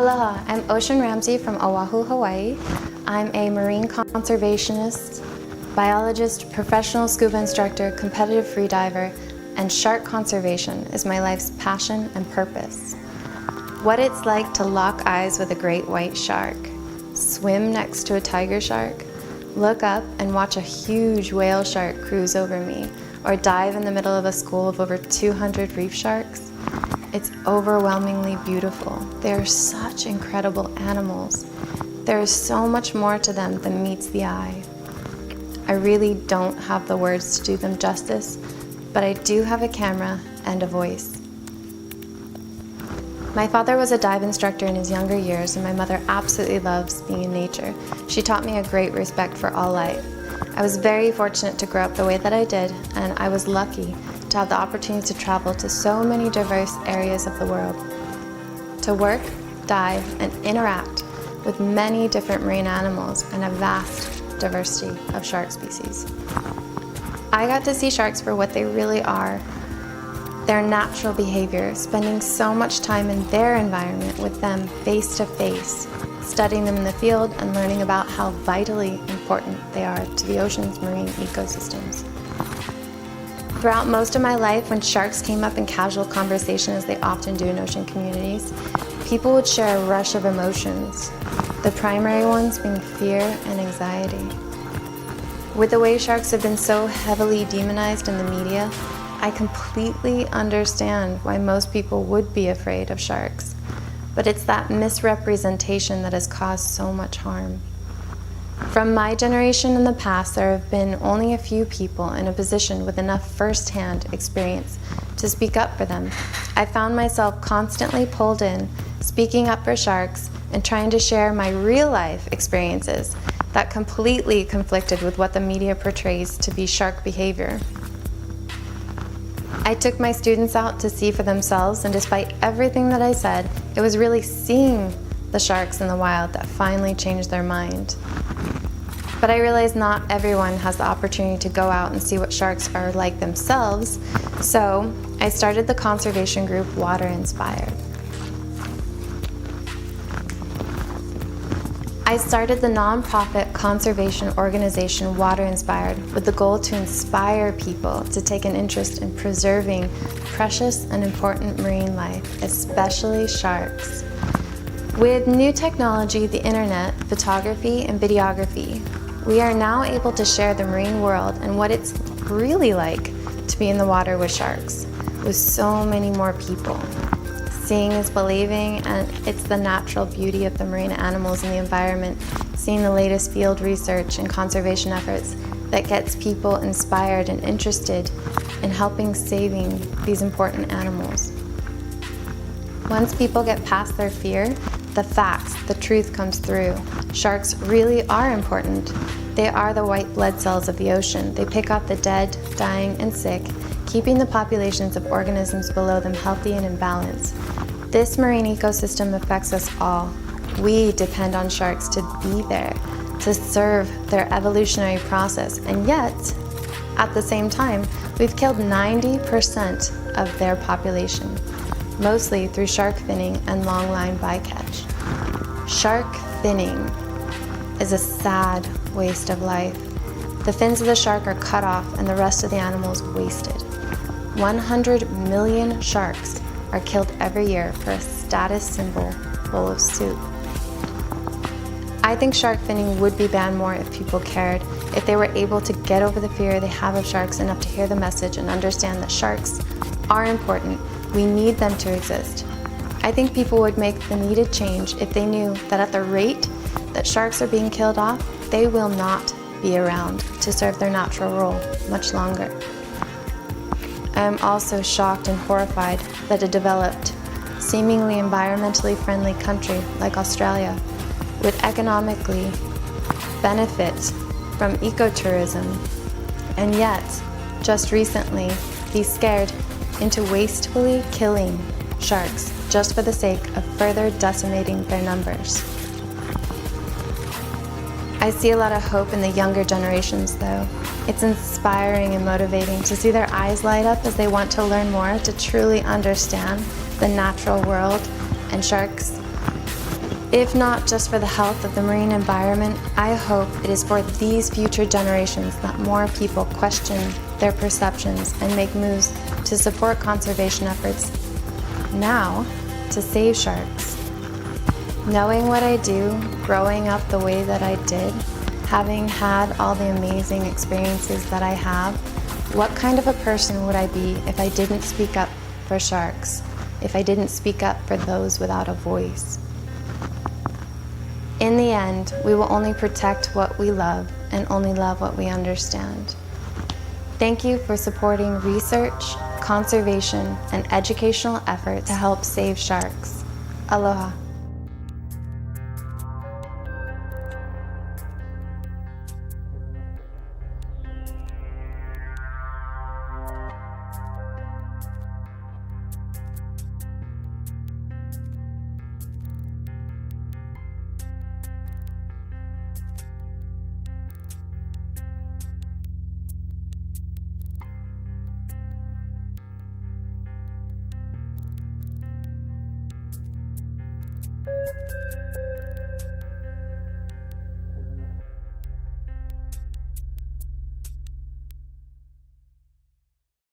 Aloha, I'm Ocean Ramsey from Oahu, Hawaii. I'm a marine conservationist, biologist, professional scuba instructor, competitive freediver, and shark conservation is my life's passion and purpose. What it's like to lock eyes with a great white shark, swim next to a tiger shark, look up and watch a huge whale shark cruise over me, or dive in the middle of a school of over 200 reef sharks. It's overwhelmingly beautiful. They are such incredible animals. There is so much more to them than meets the eye. I really don't have the words to do them justice, but I do have a camera and a voice. My father was a dive instructor in his younger years, and my mother absolutely loves being in nature. She taught me a great respect for all life. I was very fortunate to grow up the way that I did, and I was lucky to have the opportunity to travel to so many diverse areas of the world, to work, dive, and interact with many different marine animals and a vast diversity of shark species. I got to see sharks for what they really are, their natural behavior, spending so much time in their environment with them face to face, studying them in the field and learning about how vitally important they are to the ocean's marine ecosystems. Throughout most of my life, when sharks came up in casual conversation, as they often do in ocean communities, people would share a rush of emotions, the primary ones being fear and anxiety. With the way sharks have been so heavily demonized in the media, I completely understand why most people would be afraid of sharks. But it's that misrepresentation that has caused so much harm. From my generation in the past, there have been only a few people in a position with enough first-hand experience to speak up for them. I found myself constantly pulled in, speaking up for sharks, and trying to share my real-life experiences that completely conflicted with what the media portrays to be shark behavior. I took my students out to see for themselves, and despite everything that I said, it was really seeing the sharks in the wild that finally changed their mind. But I realized not everyone has the opportunity to go out and see what sharks are like themselves, so I started the conservation group Water Inspired. I started the nonprofit conservation organization Water Inspired with the goal to inspire people to take an interest in preserving precious and important marine life, especially sharks. With new technology, the internet, photography, and videography, we are now able to share the marine world and what it's really like to be in the water with sharks, with so many more people. Seeing is believing, and it's the natural beauty of the marine animals and the environment, seeing the latest field research and conservation efforts that gets people inspired and interested in helping saving these important animals. Once people get past their fear, the facts, the truth comes through. Sharks really are important. They are the white blood cells of the ocean. They pick up the dead, dying, and sick, keeping the populations of organisms below them healthy and in balance. This marine ecosystem affects us all. We depend on sharks to be there, to serve their evolutionary process, and yet, at the same time, we've killed 90% of their population, mostly through shark finning and long-line bycatch. Shark finning is a sad waste of life. The fins of the shark are cut off and the rest of the animal is wasted. 100 million sharks are killed every year for a status symbol bowl of soup. I think shark finning would be banned more if people cared, if they were able to get over the fear they have of sharks enough to hear the message and understand that sharks are important. We need them to exist. I think people would make the needed change if they knew that at the rate that sharks are being killed off, they will not be around to serve their natural role much longer. I am also shocked and horrified that a developed, seemingly environmentally friendly country like Australia would economically benefit from ecotourism, and yet, just recently, be scared into wastefully killing sharks just for the sake of further decimating their numbers. I see a lot of hope in the younger generations, though. It's inspiring and motivating to see their eyes light up as they want to learn more, to truly understand the natural world and sharks If not just for the health of the marine environment, I hope it is for these future generations that more people question their perceptions and make moves to support conservation efforts now to save sharks. Knowing what I do, growing up the way that I did, having had all the amazing experiences that I have, what kind of a person would I be if I didn't speak up for sharks, if I didn't speak up for those without a voice? In the end, we will only protect what we love and only love what we understand. Thank you for supporting research, conservation, and educational efforts to help save sharks. Aloha.